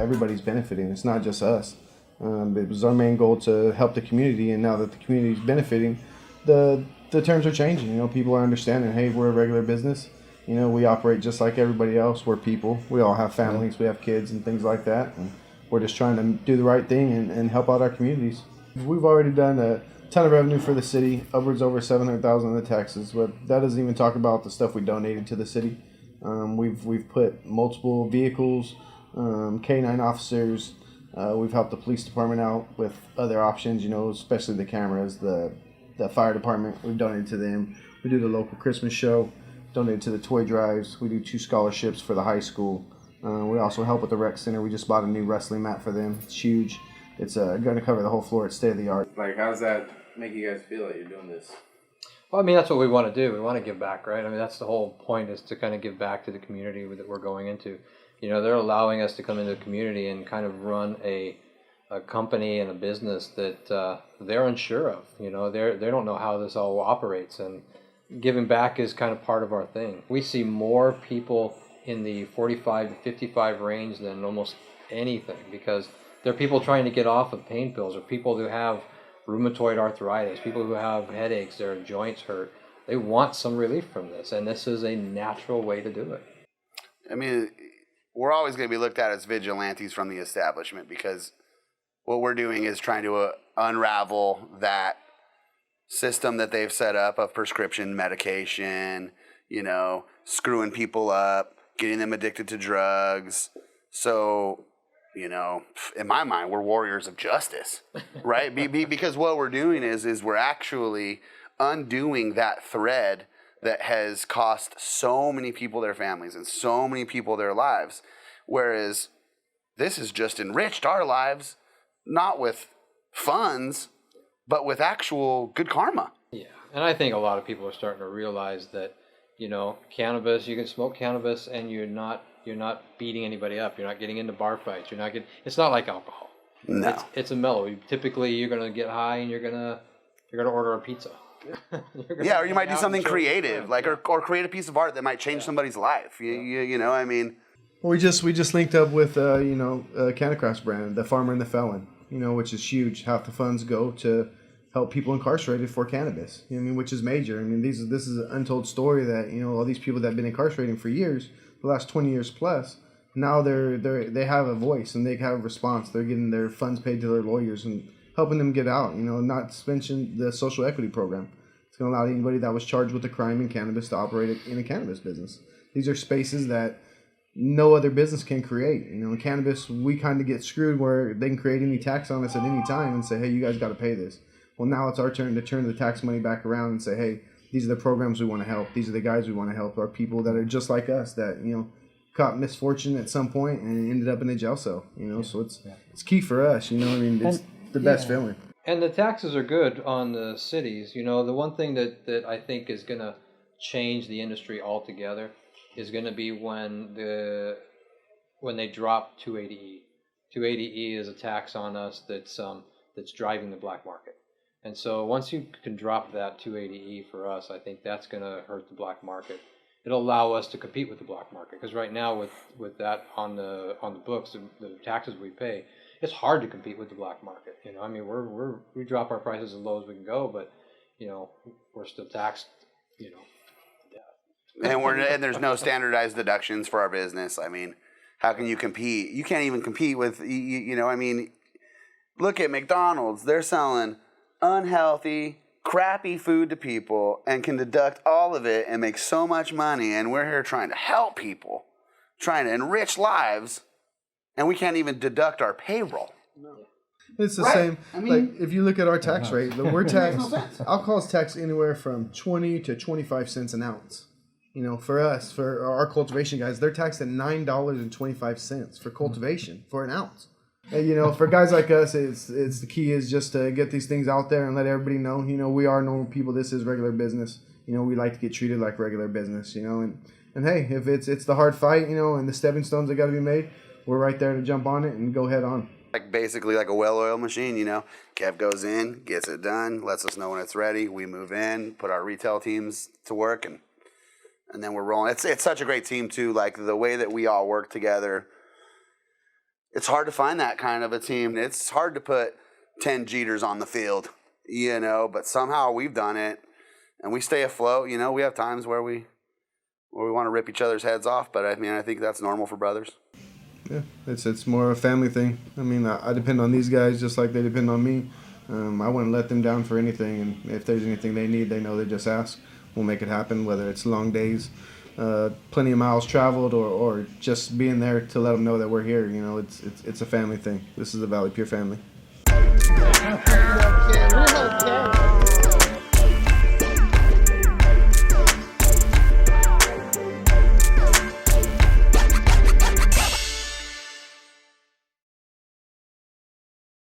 everybody's benefiting. It's not just us. It was our main goal to help the community, and now that the community is benefiting, the terms are changing. You know, people are understanding. Hey, we're a regular business. You know, we operate just like everybody else. We're people. We all have families. We have kids and things like that. And we're just trying to do the right thing and help out our communities. We've already done a ton of revenue for the city, upwards over $700,000 in the taxes. But that doesn't even talk about the stuff we donated to the city. We've put multiple vehicles, K9 officers. We've helped the police department out with other options, you know, especially the cameras, the fire department. We've donated to them. We do the local Christmas show, donated to the toy drives. We do 2 scholarships for the high school. We also help with the rec center. We just bought a new wrestling mat for them. It's huge. It's going to cover the whole floor. It's state of the art. Like, how does that make you guys feel that you're doing this? Well, I mean, that's what we want to do. We want to give back, right? I mean, that's the whole point, is to kind of give back to the community that we're going into. You know, they're allowing us to come into the community and kind of run a company and a business that they're unsure of. You know, they don't know how this all operates, and giving back is kind of part of our thing. We see more people in the 45 to 55 range than almost anything, because there are people trying to get off of pain pills, or people who have rheumatoid arthritis, people who have headaches, their joints hurt. They want some relief from this, and this is a natural way to do it. I mean, we're always going to be looked at as vigilantes from the establishment, because what we're doing is trying to unravel that system that they've set up of prescription medication, you know, screwing people up, getting them addicted to drugs. So, you know, in my mind, we're warriors of justice, right? Because what we're doing is we're actually undoing that thread that has cost so many people their families and so many people their lives. Whereas this has just enriched our lives, not with funds, but with actual good karma. Yeah, and I think a lot of people are starting to realize that, you know, cannabis, you can smoke cannabis and you're not beating anybody up. You're not getting into bar fights. It's not like alcohol. No. It's a mellow. Typically, you're going to get high and you're going to order a pizza. Yeah, or you might do something creative, like or create a piece of art that might change somebody's life. You know, I mean. We just linked up with Cannabis brand, the Farmer and the Felon, you know, which is huge. Half the funds go to help people incarcerated for cannabis. You know, I mean, which is major. I mean, this is an untold story that, you know, all these people that have been incarcerated for years, the last 20 years plus, now they have a voice and they have a response. They're getting their funds paid to their lawyers and helping them get out. You know, not to mention the social equity program. It's going to allow anybody that was charged with a crime in cannabis to operate in a cannabis business. These are spaces that no other business can create. You know, in cannabis, we kind of get screwed where they can create any tax on us at any time and say, hey, you guys got to pay this. Well, now it's our turn to turn the tax money back around and say, hey, these are the programs we want to help. These are the guys we want to help. Are people that are just like us that, you know, caught misfortune at some point and ended up in a jail cell. You know, so it's key for us. You know, I mean, it's the best feeling. And the taxes are good on the cities. You know, the one thing that I think is going to change the industry altogether is going to be when they drop 280E. 280E is a tax on us that's driving the black market. And so once you can drop that 280E for us, I think that's going to hurt the black market. It'll allow us to compete with the black market, because right now with that on the books, the taxes we pay, it's hard to compete with the black market. You know, I mean, we drop our prices as low as we can go, but you know, we're still taxed. You know, and there's no standardized deductions for our business. I mean, how can you compete? You can't even compete with you know. I mean, look at McDonald's. They're selling unhealthy, crappy food to people and can deduct all of it and make so much money, and we're here trying to help people, trying to enrich lives, and we can't even deduct our payroll. No. It's the same. I mean, like, if you look at our tax rate, we're taxed, alcohol's taxed anywhere from 20 to 25 cents an ounce. You know, for us, for our cultivation guys, they're taxed at $9.25 for cultivation for an ounce. And, you know, for guys like us, it's the key is just to get these things out there and let everybody know, you know, we are normal people. This is regular business. You know, we like to get treated like regular business, you know, and hey, if it's the hard fight, you know, and the stepping stones that got to be made, we're right there to jump on it and go head on. Like basically like a well-oiled machine, you know. Kev goes in, gets it done, lets us know when it's ready. We move in, put our retail teams to work, and then we're rolling. It's such a great team too. Like the way that we all work together. it's hard to find that kind of a team. It's hard to put 10 Jeters on the field, but somehow we've done it, and we stay afloat. We have times where we want to rip each other's heads off, but I think that's normal for brothers. Yeah, it's more a family thing. I depend on these guys just like they depend on me. I wouldn't let them down for anything, and if there's anything they need, they know they just ask. We'll make it happen, whether it's long days, plenty of miles traveled, or just being there to let them know that we're here. It's a family thing. This is the Valley Pure family.